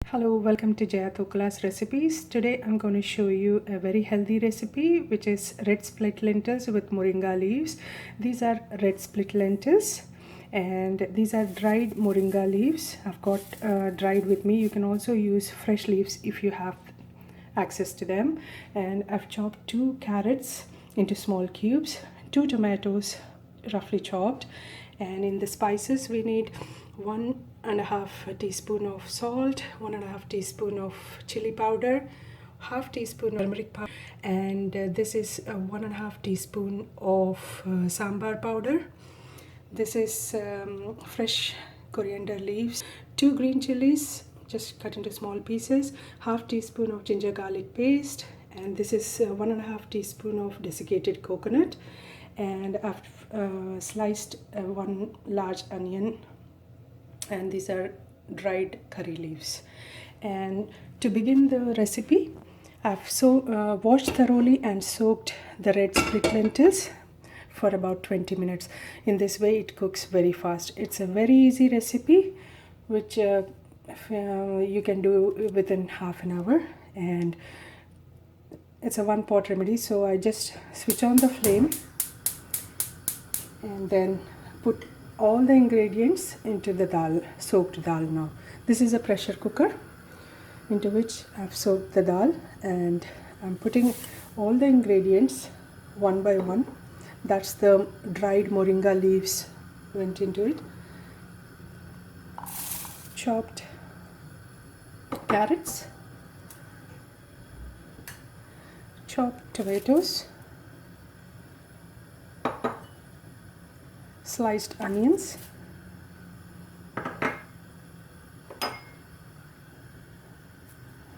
Hello, welcome to Jaya Thokala's recipes. Today I'm going to show you a very healthy recipe which is red split lentils with moringa leaves. These are red split lentils and these are dried moringa leaves. I've got dried with me. You can also use fresh leaves if you have access to them. And I've chopped 2 carrots into small cubes, 2 tomatoes roughly chopped, and in the spices we need 1.5 teaspoon of salt, 1.5 teaspoon of chili powder, half teaspoon of turmeric powder, and this is 1.5 teaspoon of sambar powder. This is fresh coriander leaves, 2 green chilies just cut into small pieces, half teaspoon of ginger garlic paste, and this is 1.5 teaspoon of desiccated coconut, and I've sliced 1 large onion, and these are dried curry leaves. And to begin the recipe, I've washed thoroughly and soaked the red split lentils for about 20 minutes. In this way it cooks very fast. It's a very easy recipe which you can do within half an hour, and it's a one pot remedy. So I just switch on the flame and then put all the ingredients into the dal, soaked dal. Now this is a pressure cooker into which I've soaked the dal, and I'm putting all the ingredients one by one. That's the dried moringa leaves went into it, chopped carrots, chopped tomatoes, sliced onions,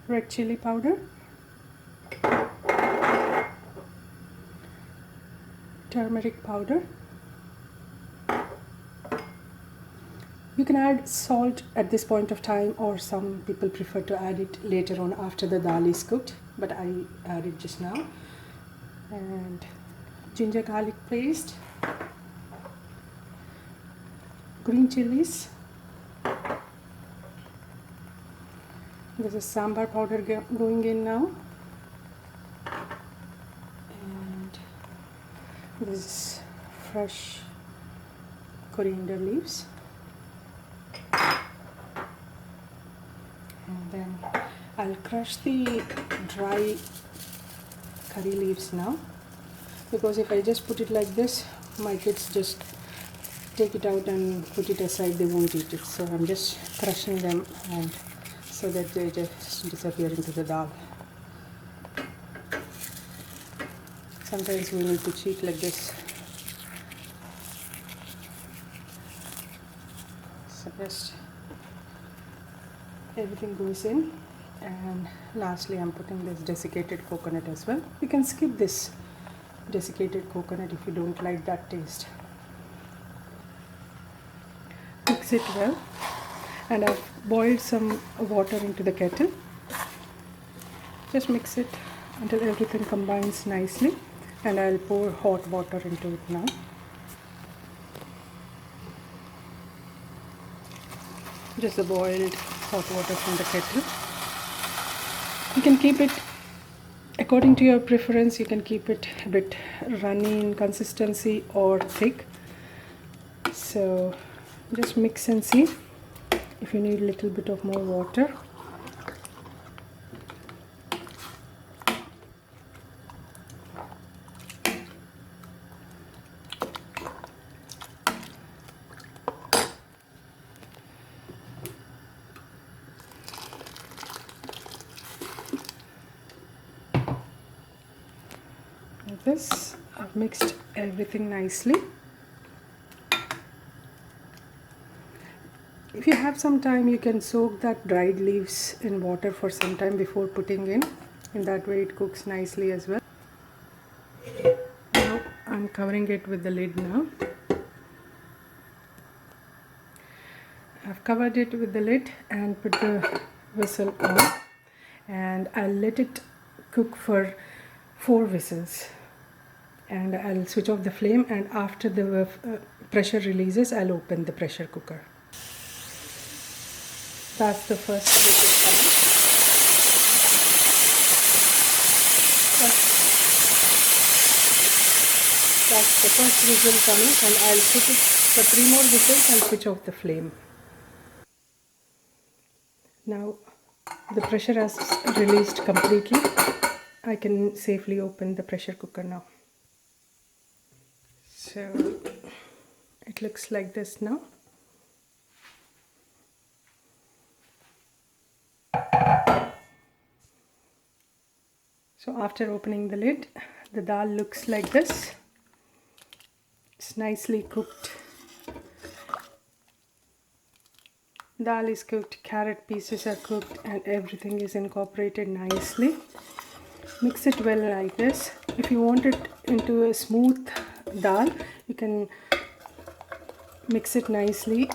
red chili powder, turmeric powder. You can add salt at this point of time, or some people prefer to add it later on after the dal is cooked, but I add it just now. And ginger garlic paste, green chilies. This is sambar powder going in now, and this is fresh coriander leaves, and then I'll crush the dry curry leaves now, because if I just put it like this, my kids just take it out and put it aside, they won't eat it. So I'm just crushing them, and so that they just disappear into the dal. Sometimes we need to cheat like this. So just everything goes in, and lastly I'm putting this desiccated coconut as well. You can skip this desiccated coconut if you don't like that taste. Mix it well, and I've boiled some water into the kettle. Just mix it until everything combines nicely, and I'll pour hot water into it now. Just the boiled hot water from the kettle. You can keep it according to your preference. You can keep it a bit runny in consistency or thick. So just mix and see if you need a little bit of more water. Like this, I've mixed everything nicely. If you have some time, you can soak that dried leaves in water for some time before putting in that way it cooks nicely as well. Now I'm covering it with the lid now. I've covered it with the lid and put the whistle on, and I'll let it cook for 4 whistles, and I'll switch off the flame, and after the pressure releases I'll open the pressure cooker. That's the first whistle coming. That's the first whistle coming, and I'll put it for 3 more whistles. I'll switch off the flame. Now the pressure has released completely. I can safely open the pressure cooker now. So it looks like this now. So after opening the lid, the dal looks like this. It's nicely cooked. Dal is cooked, carrot pieces are cooked, and everything is incorporated nicely. Mix it well like this. If you want it into a smooth dal, you can mix it nicely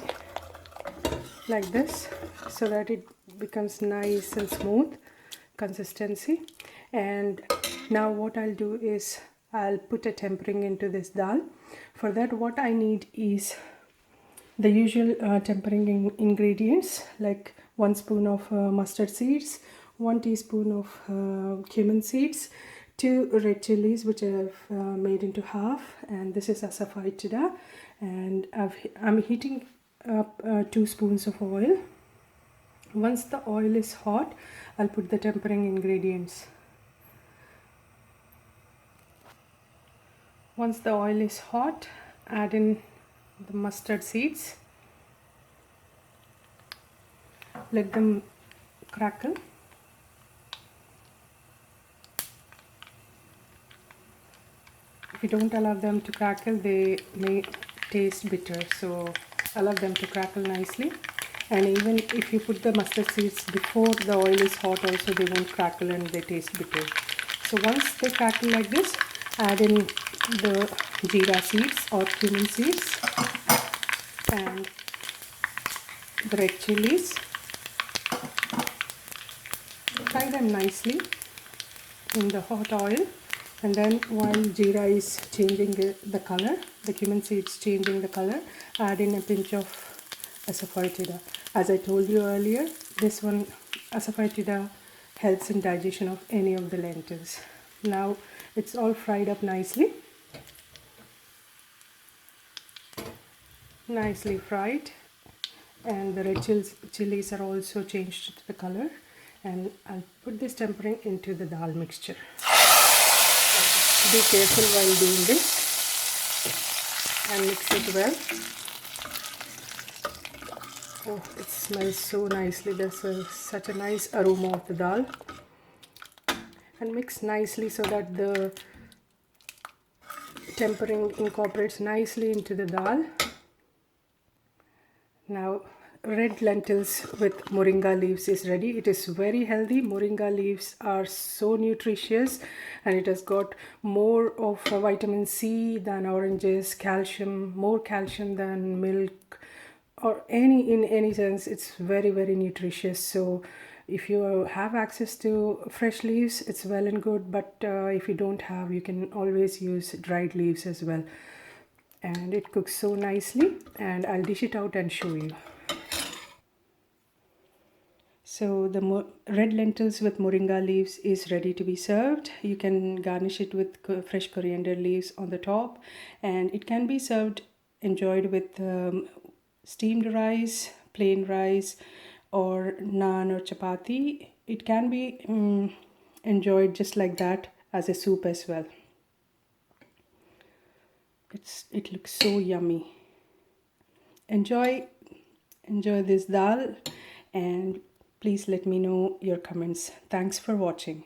like this so that it becomes nice and smooth consistency. And now what I'll do is I'll put a tempering into this dal. For that, what I need is the usual tempering ingredients, like 1 spoon of mustard seeds, 1 teaspoon of cumin seeds, 2 red chilies which I've made into half, and this is asafoetida, and I'm heating up 2 spoons of oil. Once the oil is hot, I'll put the tempering ingredients. Once the oil is hot, add in the mustard seeds. Let them crackle. If you don't allow them to crackle, they may taste bitter, so allow them to crackle nicely. And even if you put the mustard seeds before the oil is hot also, they won't crackle and they taste bitter. So once they crackle like this, add in the jeera seeds or cumin seeds and the red chilies. Fry them nicely in the hot oil, and then while jeera is changing the color, the cumin seeds changing the color, add in a pinch of asafoetida. As I told you earlier, this one, asafoetida, helps in digestion of any of the lentils. Now it's all fried up nicely fried, and the red chilies are also changed to the color. And I'll put this tempering into the dal mixture. Be careful while doing this and mix it well. Oh, it smells so nicely. There's such a nice aroma of the dal. And mix nicely so that the tempering incorporates nicely into the dal. Now red lentils with moringa leaves is ready. It is very healthy. Moringa leaves are so nutritious, and it has got more of vitamin C than oranges, calcium, more calcium than milk, or in any sense. It's very, very nutritious. So if you have access to fresh leaves, it's well and good, but if you don't have, you can always use dried leaves as well. And it cooks so nicely, and I'll dish it out and show you. So the red lentils with moringa leaves is ready to be served. You can garnish it with fresh coriander leaves on the top, and it can be enjoyed with steamed rice, plain rice, or naan or chapati. It can be enjoyed just like that as a soup as well. It looks so yummy. Enjoy this dal, and please let me know your comments. Thanks for watching.